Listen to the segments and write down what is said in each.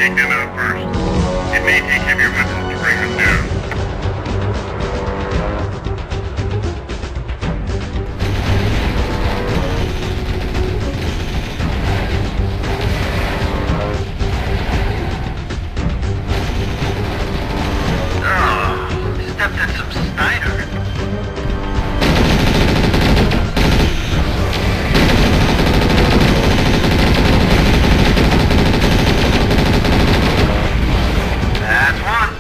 take them out first. It may take heavier weapons to bring them down. Stepped in some Steiner. That's one.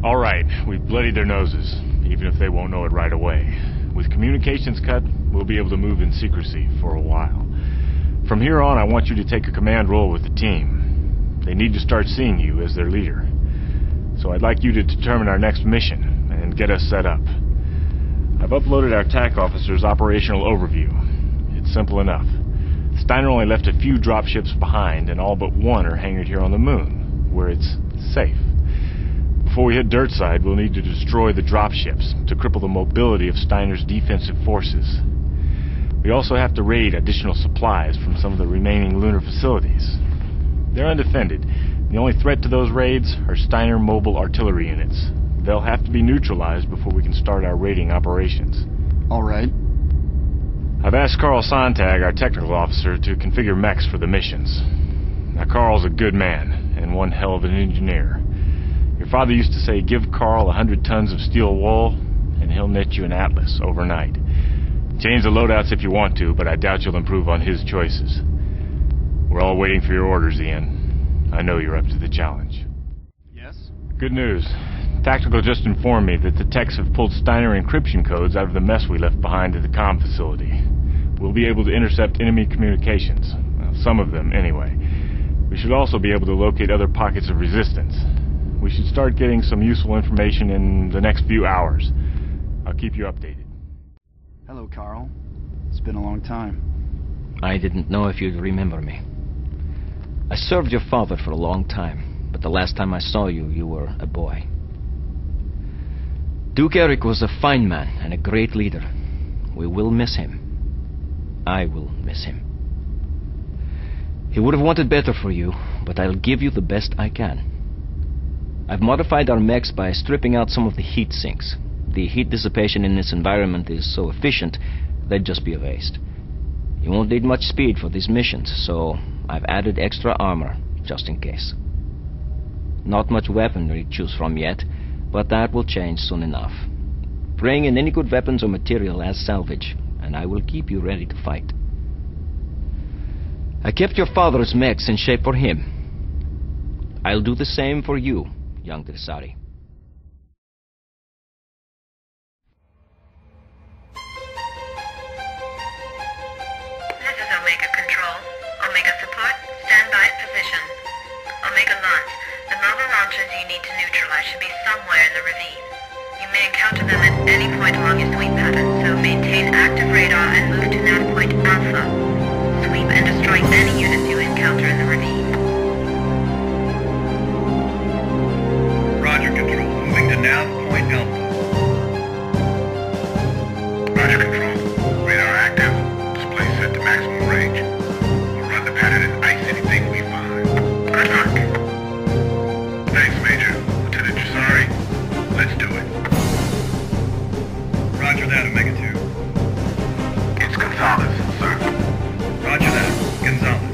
Alright, we've bloodied their noses, even if they won't know it right away. With communications cut, we'll be able to move in secrecy for a while. From here on, I want you to take a command role with the team. They need to start seeing you as their leader. So I'd like you to determine our next mission and get us set up. I've uploaded our TAC officer's operational overview. It's simple enough. Steiner only left a few dropships behind, and all but one are hangared here on the moon, where it's safe. Before we hit Dirtside, we'll need to destroy the dropships to cripple the mobility of Steiner's defensive forces. We also have to raid additional supplies from some of the remaining lunar facilities. They're undefended. The only threat to those raids are Steiner mobile artillery units. They'll have to be neutralized before we can start our raiding operations. All right. I've asked Carl Sontag, our technical officer, to configure mechs for the missions. Now, Carl's a good man, and one hell of an engineer. Your father used to say, give Carl 100 tons of steel wool, and he'll knit you an atlas overnight. Change the loadouts if you want to, but I doubt you'll improve on his choices. We're all waiting for your orders, Ian. I know you're up to the challenge. Yes? Good news. Tactical just informed me that the techs have pulled Steiner encryption codes out of the mess we left behind at the comm facility. We'll be able to intercept enemy communications. Well, some of them, anyway. We should also be able to locate other pockets of resistance. We should start getting some useful information in the next few hours. I'll keep you updated. Hello, Carl. It's been a long time. I didn't know if you'd remember me. I served your father for a long time, but the last time I saw you, you were a boy. Duke Eric was a fine man and a great leader. We will miss him. I will miss him. He would have wanted better for you, but I'll give you the best I can. I've modified our mechs by stripping out some of the heat sinks. The heat dissipation in this environment is so efficient, they'd just be a waste. You won't need much speed for these missions, so I've added extra armor, just in case. Not much weaponry to choose from yet, but that will change soon enough. Bring in any good weapons or material as salvage, and I will keep you ready to fight. I kept your father's mechs in shape for him. I'll do the same for you, young Dressari. This is Omega Control. Omega Support, stand by at position. Omega Launch. The mobile launchers you need to neutralize should be somewhere in the ravine. You may encounter them at any any point along your sweep pattern, so maintain active radar and move to nav point Alpha. Sweep and destroy any units you encounter in the ravine. Roger, Control. Moving to nav point Alpha. Roger, Control. Radar active. Display set to maximum range. We'll run the pattern and ice anything we find. Good luck. Thanks, Major. Lieutenant Jasari, let's do it. Roger that, Omega 2. It's Gonzalez, sir. Roger that, Gonzalez.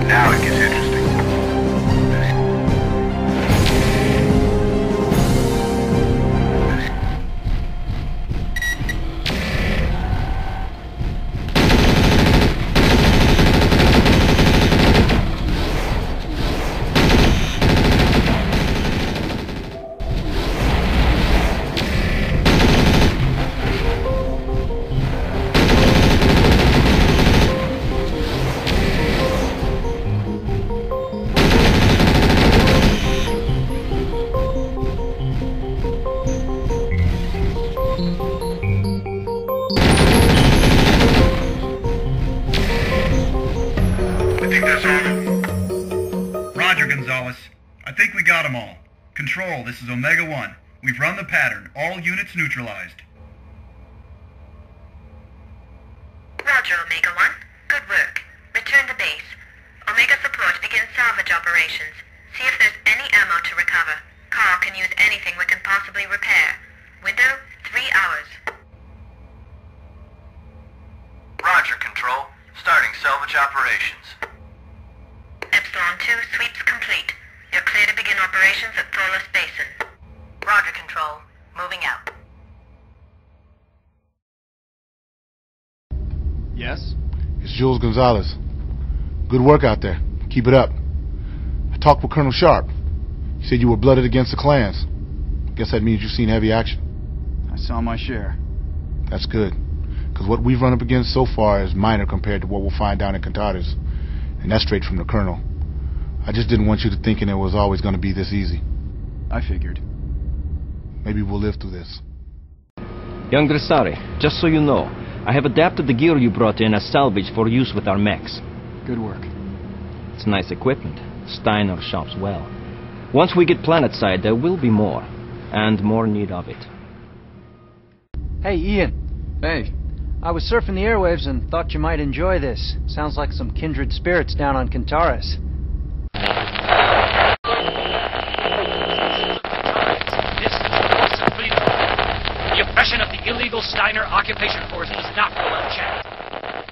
Now it gets interesting. Roger, Gonzalez. I think we got them all. Control, this is Omega 1. We've run the pattern. All units neutralized. Roger, Omega 1. Good work. Return to base. Omega support begins salvage operations. See if there's any ammo to recover. Carl can use anything we can possibly repair. Window, 3 hours. Roger, Control. Starting salvage operations. Epsilon 2 sweeps complete. You're clear to begin operations at Thorless Basin. Roger, Control. Moving out. Yes? It's Jules Gonzalez. Good work out there. Keep it up. I talked with Colonel Sharp. He said you were blooded against the clans. Guess that means you've seen heavy action. I saw my share. That's good. Because what we've run up against so far is minor compared to what we'll find down in Cantadas. And that's straight from the Colonel. I just didn't want you to thinking it was always going to be this easy. I figured. Maybe we'll live through this. Young Dressari, just so you know, I have adapted the gear you brought in as salvage for use with our mechs. Good work. It's nice equipment. Steiner shops well. Once we get planetside, there will be more. And more need of it. Hey, Ian. Hey. I was surfing the airwaves and thought you might enjoy this. Sounds like some kindred spirits down on Cantaris. The oppression of the illegal Steiner occupation force does not go unchecked.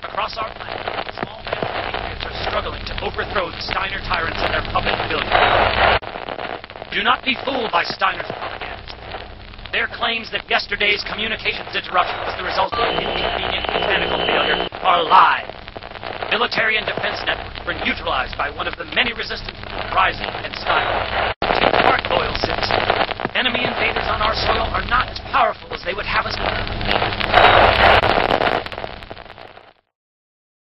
Across our planet, small patriots are struggling to overthrow the Steiner tyrants and their puppet billionaires. Do not be fooled by Steiner's propaganda. Their claims that yesterday's communications interruption was the result of an inconvenient mechanical failure are lies. Military and defense networks were neutralized by one of the many resistance rising against Steiner. Take heart, loyal citizens. Enemy invaders on our soil are not as powerful as they would have us believe.